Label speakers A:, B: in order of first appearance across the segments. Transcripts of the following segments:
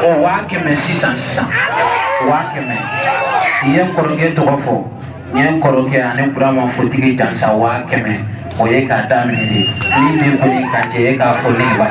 A: O wakeme sisan wakeme yen koroke tɔgɔ fɔ yen koroke ani burama fotigi jansa wakeme o ye k'a daminɛ de ni min kɔni ka jɛ ye k'a fɔ ne ba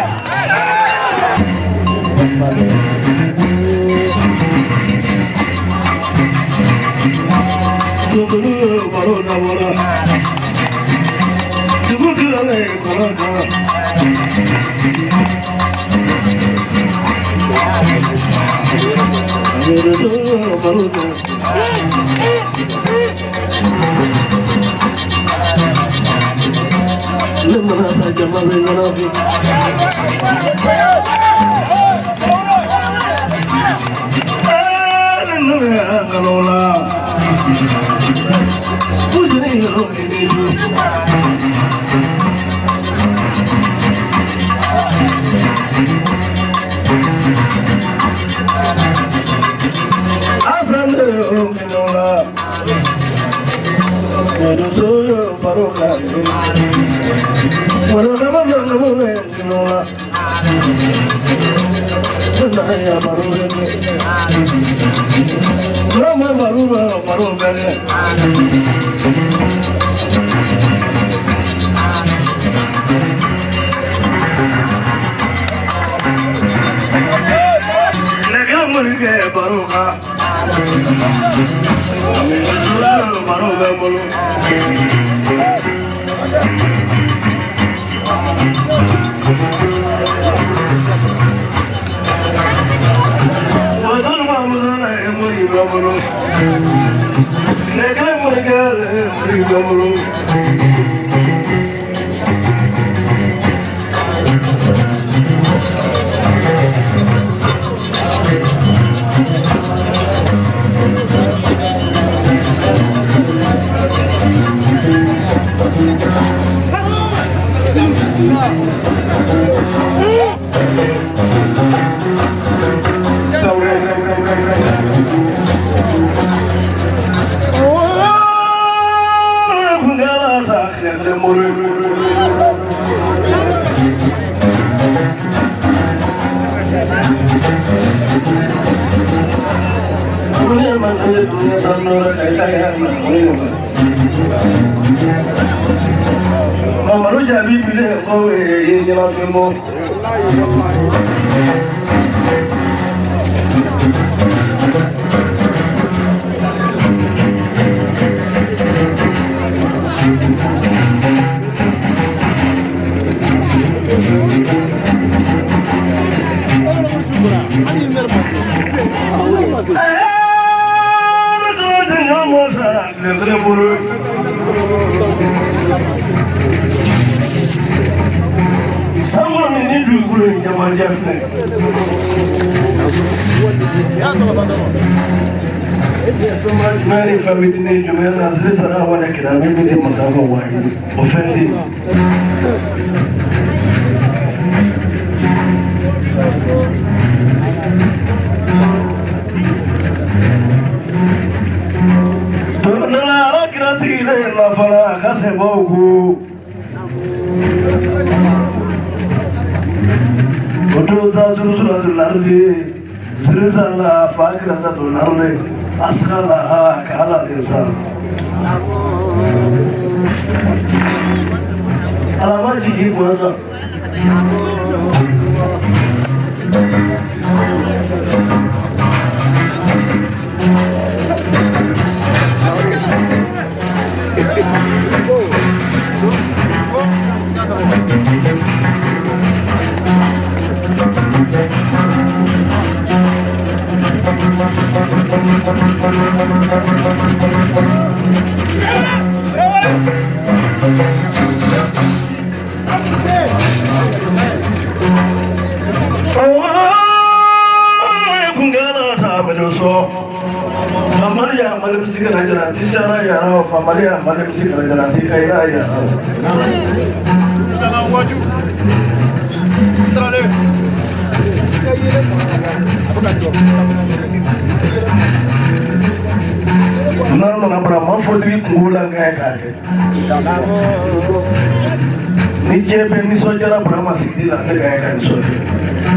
B: Ni jebe ni sojara Brahma Sidila ne gaya kan sote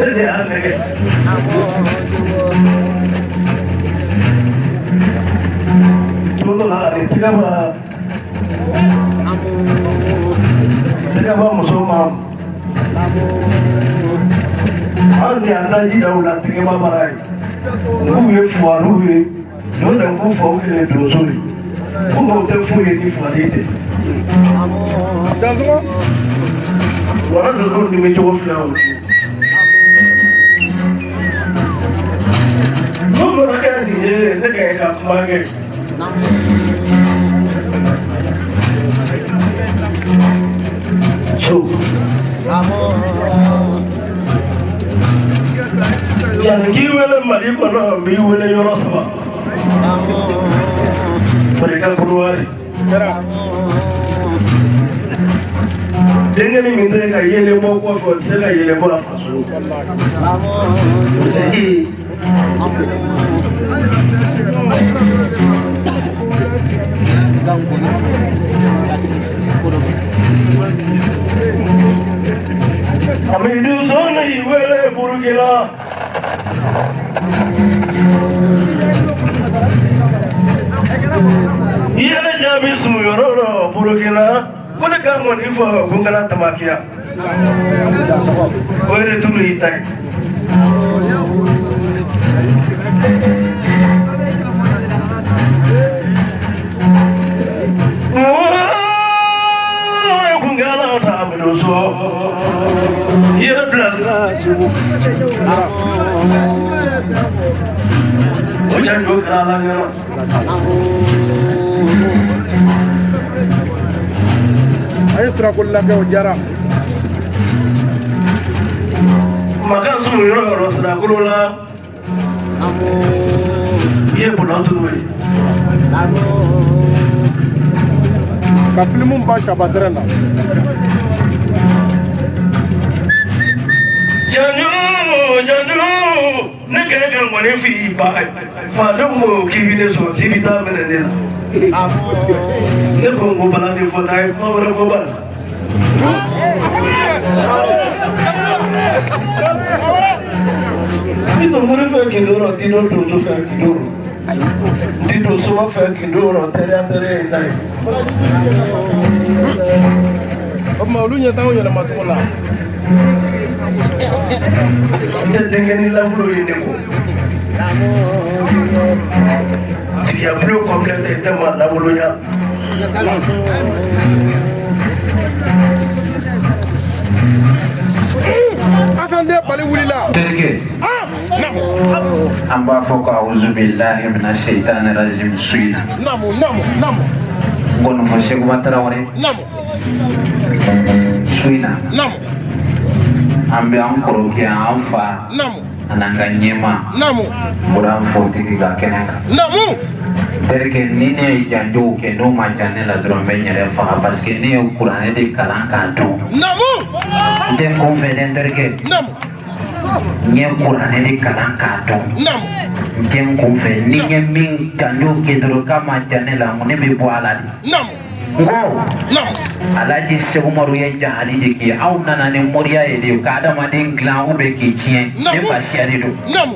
B: Ele é alegre. Tudo lá, ele tigaba musoman. Andi anaji daula tigaba barai. Nuye fuaruye, nona ngufa ukile dozuri. Kuma utefuye ni fuadite. Wana dodo ni mejogo flow. Nuno nakani neka eka kumage. So, yani kiwele maliko na biwele yorosaba. Mereka kuruari. Dengan ini mereka yele mau kuafon, saya yele mau afasu. Jadi, kami di zona iwele Burkina. Yele jabi sumuyoro Burkina. Kuna kamu ni fo gungana tamakia. Oire tulu itai. Gungana tamido so. Yele blazna subu. Ojan jo kala ngana. Ayestra kulla ke ujara makan sumu yoro rosra kulola ye bulantu we ka filmu ba shabadrana janu ne kene ngone fi ba fa domo kibine so kibita menena ne bongo bala ni fota e ko wala ko bala ni to mo fe kindoro ti do to fe kindoro ti do so fe kindoro tere dai o ma olunya tawo yela matola ite dengeni la bulo yene ko ti ya bulo complete te ma la bulo ya asande bali wulila
A: terke amba foka auzu billahi minash shaitanir rajim suina
B: namu
A: gono fo shegu batara wore
B: namu
A: suina
B: namu
A: ambe ankoro ke anfa
B: namu
A: ananga nyema
B: namu
A: buran fotiki ga keneka
B: namu
A: terke nine janjo ke no ma janela drombe nyere fa parce que ne qur'ane de kalan ka do
B: namu
A: den confident terke
B: namu
A: nye qur'ane de kalan ka do
B: namu
A: den confident ni nye min janjo ke dro kama janela mo ne be bo aladi
B: namu
A: ngo
B: namu
A: alaji se umaru ya jahali de ki au nana ne moriya e de ka adama den glan ube ki chien ne ba shiari do
B: namu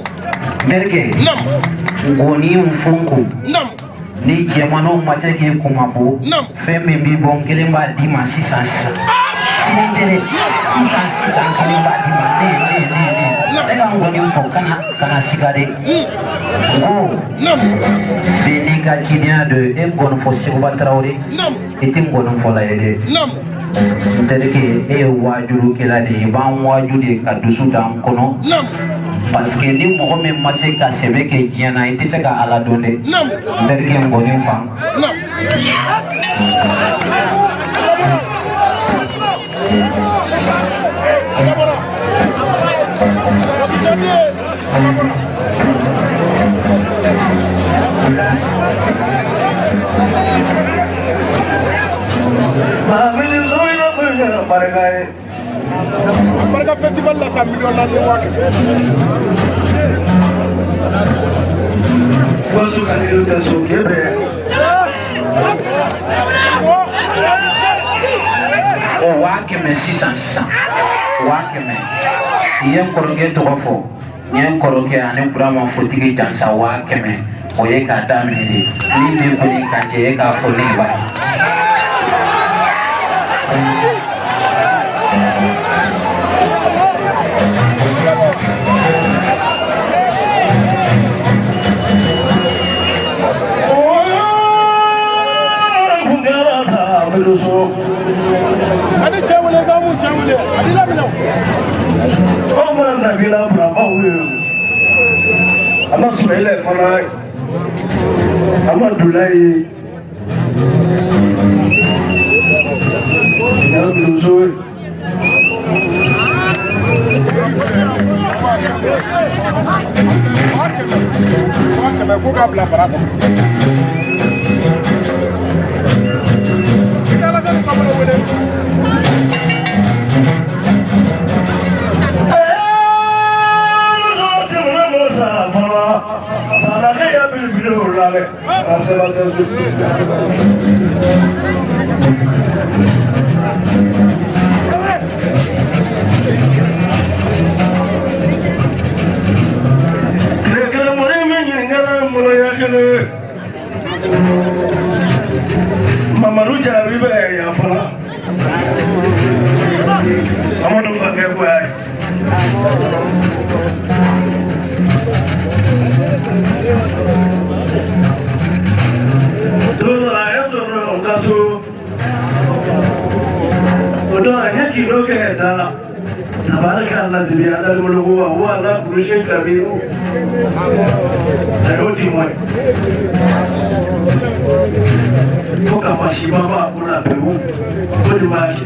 A: terke
B: namu
A: ngoni mfungu
B: namu
A: ni jamano masake kumabo femme mi bon kele ba di ma 600 sinendele 600 kele ba di ma ne daga ngoni mfungu kana sigade ngo beni ka chinia de e gon fo se ba traoré eti gon fo la yede ntereke e wajuru kela de ban wajude ka dusu dam kono parce que ni mogo min ma se ka sɛbɛ kɛ diɲɛ na i tɛ se ka ala dɔn dɛ n terikɛ n bɔnen fan
B: Barka festival la 100 millions la wake
C: Wasu kanilu da so kebe
A: o wake me 600 wake me yen koroke tɔgɔ fɔ yen kɔrɔkɛ ani burama fotigi jansa 100,000 o ye k'a daminɛ de min b'i kɔni ka cɛ ye k'a fɔ ne ba
B: Ani cewele kamu cewele adila mina Omar Nabila Brahma uye Ama Suhaila fana Ama Dulai Ya biluso Mamaru Jabi ya fana Amadu Fage boy Todo la eso no caso Todo anyaki no ke da Tabaraka Allah tibiya dal mulku wa huwa la kulli shay kabir Ayoti moy Toka mashibaba kuna Peru Kodi maji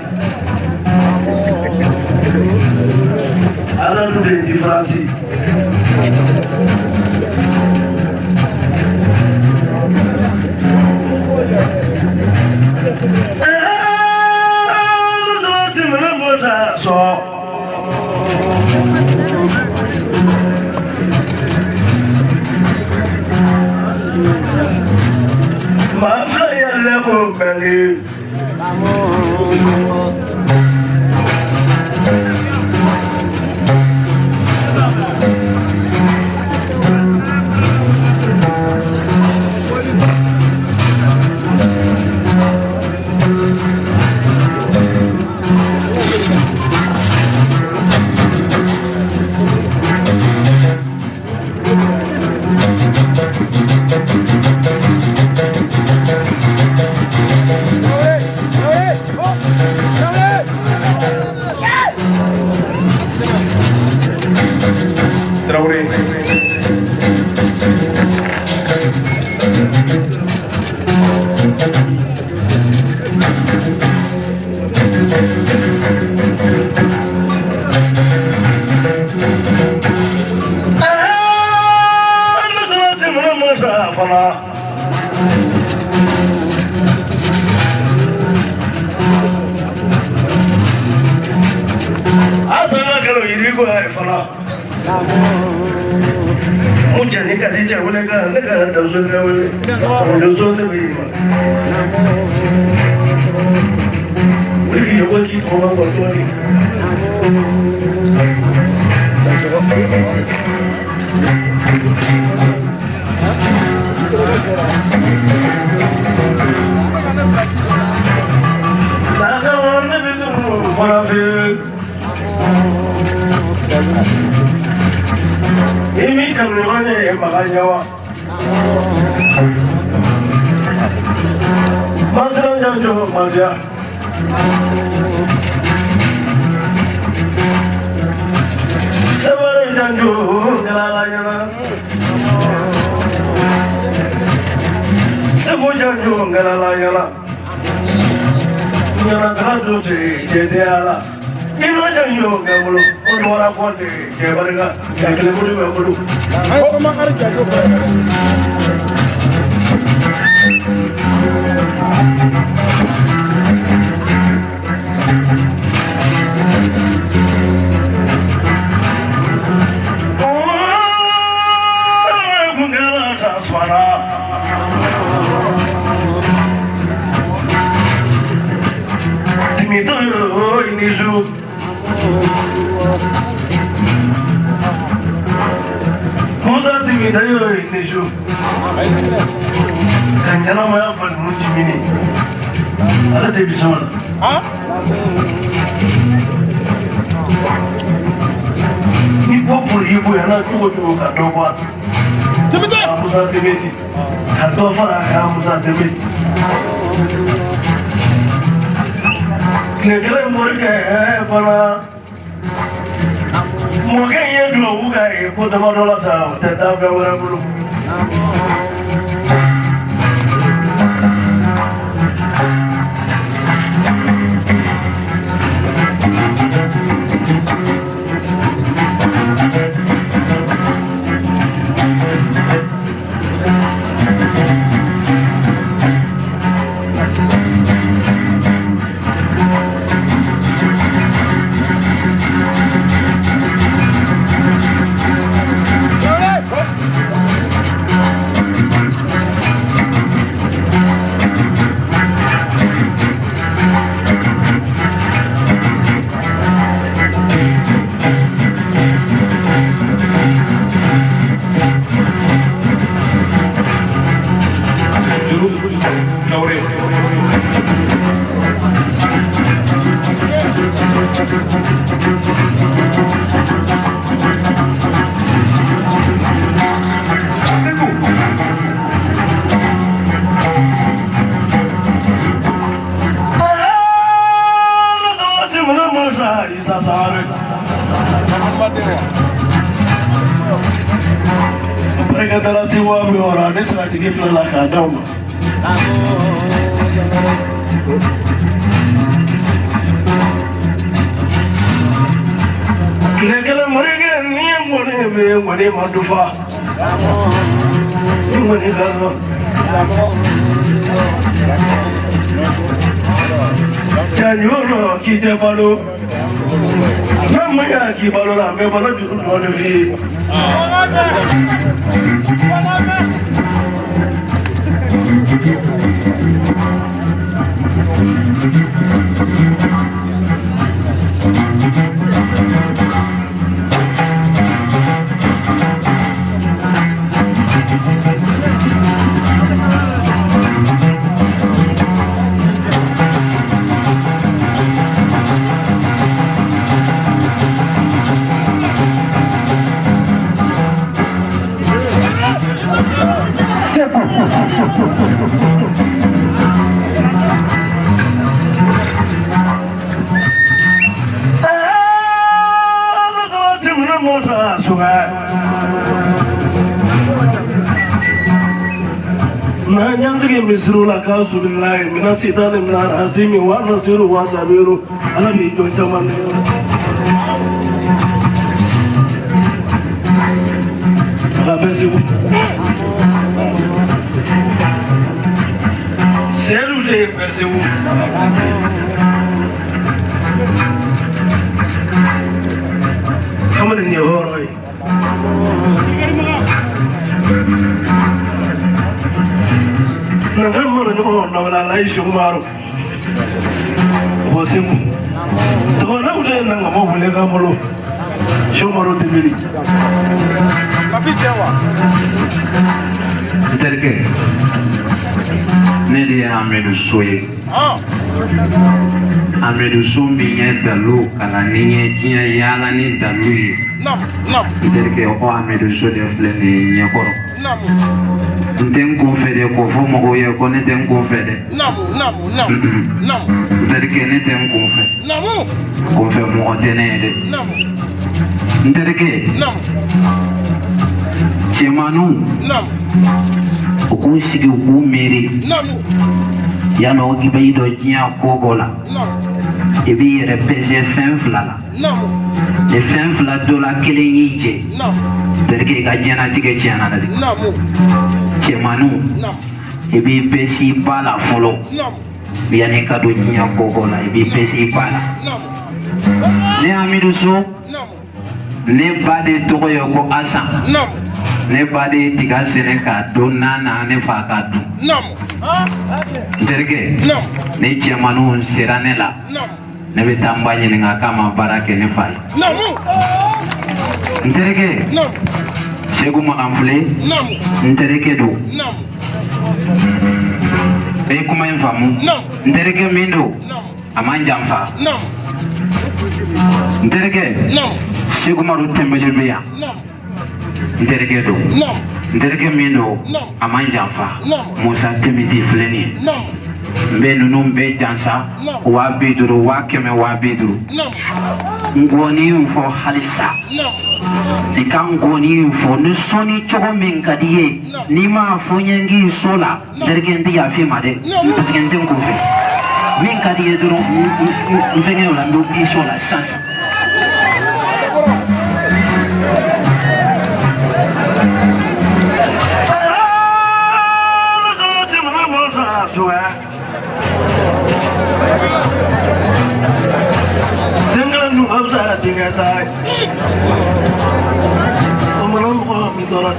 B: Ala nude di Fransi So Mucha ni kadija wale ka da zo ne wale da zo ne bi ma wiki yo wiki to ma ko to ni na ga wonne bi ko fara fi Imi kamane magayawa Masalan janjo magia Sabare janjo galala yana Sabo janjo galala yana Yana kado te ala Ino janjo gamulo Onora konde kebarga yakle mudu mudu Ko makar janjo Timito inisu Musa TV da yo ne sho kan yana ma ya fa mun jimini ala de bisona ni popo yibo yana tuko ka doba Musa TV ka do fara ya Musa TV kile morke bana moke yedo uga e ko dama dola ta te da be wara bulu Give you like a dome. Lekala Morgan, you want to far. You want to January, Kitapalo. Namaya Kibalola, Mebala, you want to be. Nyanzige misrula kausulillahi mina sitani mina azimi wa nasiru wa sabiru ala bi jonta man ala besi seru de besi kamane ni horoi Nangamoro no na wala lai shumaro bosimu to na ule nangamo bule kamolo shumaro tibili kapichewa
A: terke ne de Amadou Soye Amadou Sombi nye dalu kala ninye tiya yala ni dalu
D: nam
A: terke o Amadou Soye flene nye koro Ntem confédé ko fo mo ye ko ne tem confédé
D: namu
A: terke ne tem confédé
D: namu
A: confé mo tene de
D: namu
A: terke
D: namu
A: chemanu
D: namu
A: ko sigi ko meri
D: namu
A: yano gibe do jiya ko bola
D: namu
A: e bi repese fin flala
D: namu
A: le fin fla do la kele yije
D: namu
A: terke ga jana tige jana de
D: namu
A: chemanu
D: namu
A: e bi pesi bala folo
D: namu
A: biane ka do jiya ko bola e bi pesi bala
D: namu
A: ne Amadou So
D: namu
A: ne bade to yo ko asa
D: namu
A: ne bade tiga sene ka do nana ne fa ka du
D: namu
A: terke
D: namu
A: ne chemanu sirane la
D: namu
A: ne be tambanye nga kama barake ne fai
D: namu
A: terke
D: namu
A: Segu Makamfle, Nterekedo, Bekuma Infamu, Ntereke Mindo, Amanjamfa, Ntereke, Segu Maru Tembelebea, Nterekedo, Ntereke Mindo, Amanjamfa, Musa Timiti Fleni, Benunum Be Jansa, Wabiduru, Wakeme Wabiduru, Ngoni for Halisa. Di kan goni fo ni soni cogo min ka di ye ni ma fo nyengi sola dergen di ya fi ma de parce que ndem ko fe min ka di ye doro mfenge wala ndo bi sola sasa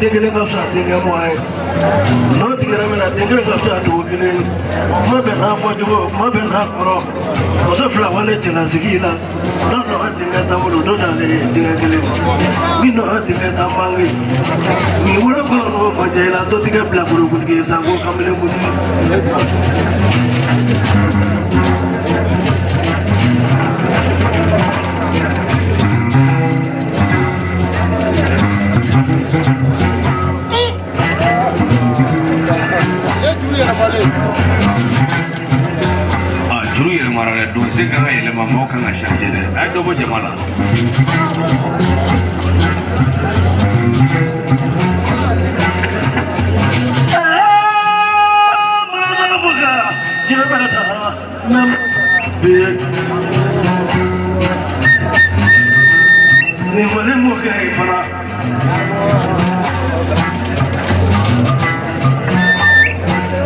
B: Tinggal kau sah tinggal muai, no tinggal mana tinggal kau sah tu kini, mana apa juga, mana apa kau flah wala tinggal sekitar, no tinggal tamu tu dah tinggal kini, mino tinggal tamangi, ni ulah kau berjalan tu tinggal belakang pun kisah kau kami pun.
D: Juru yang marah ada dosa kan yang lemah mau kan asal jadi. Ada apa jemalah?
B: Mana buka? Jangan pada tak. Nam, biar. Ni mana muka ini para?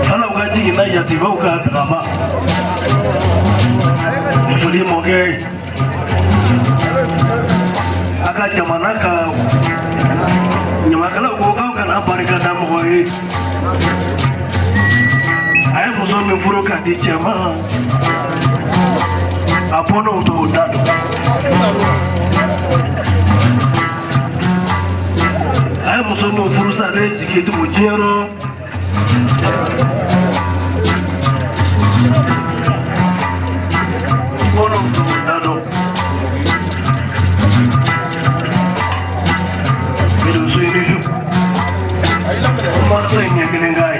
B: Kalau gaji kita ya tiba buka berapa? Ni muka. Agak zaman agak. Nyama kalau kau kan apa mereka dah muka ini? Ayah musuh memburukan di jamaah. Apa nak untuk dadu? Ayah musuh memburukan rezeki itu mujero. Apa nak untuk dadu? Hidup ini juga. Masa ini kena gay.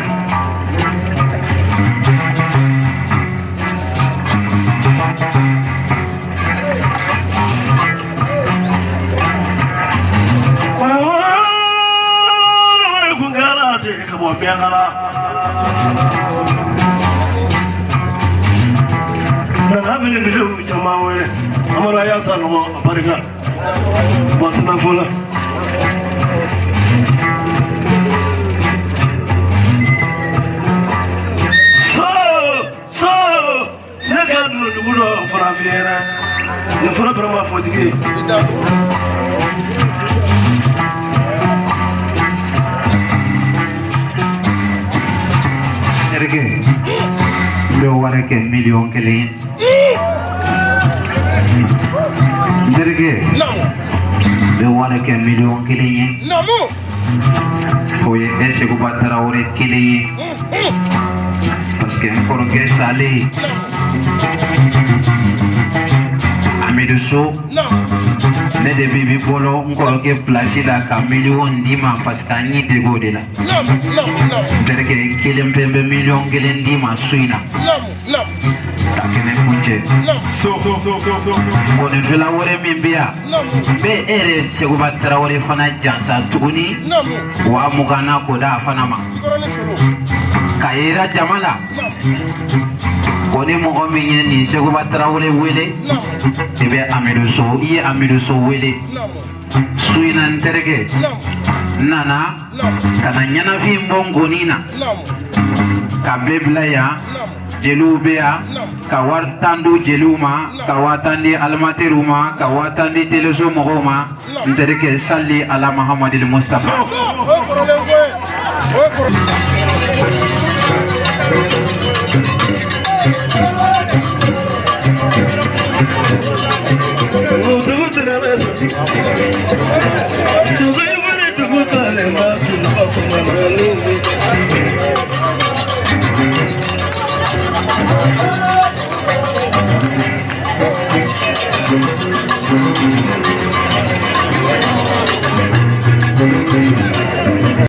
B: Biangala, nggak boleh bilang macam mana. Amar ayah sana apa mereka, bos nafula. So, negara dulu Fraviera, negara berapa fotogi?
A: Lo warake million kelen derge lo warake million kelen namu oye ese ko batara ore kelen parce que encore que salé Amidou So ne de bibi bolo encore que place la ka million dima parce que ni de godela derge kelen pembe million kelen dima suina takene kunje boni vila wore mimbia be ere segu batara wore fana jansa tuguni wa mugana ko da fana ma kayira jamala boni mo minye ni segu batara wore wele ebe Amidou So wele suina nterege nana kana nyana fi mbongonina kabebla ya jelubea kawartandu jeluma kawatandi almatiruma kawatandi teleso mogoma ntereke salli ala Muhammadil Mustafa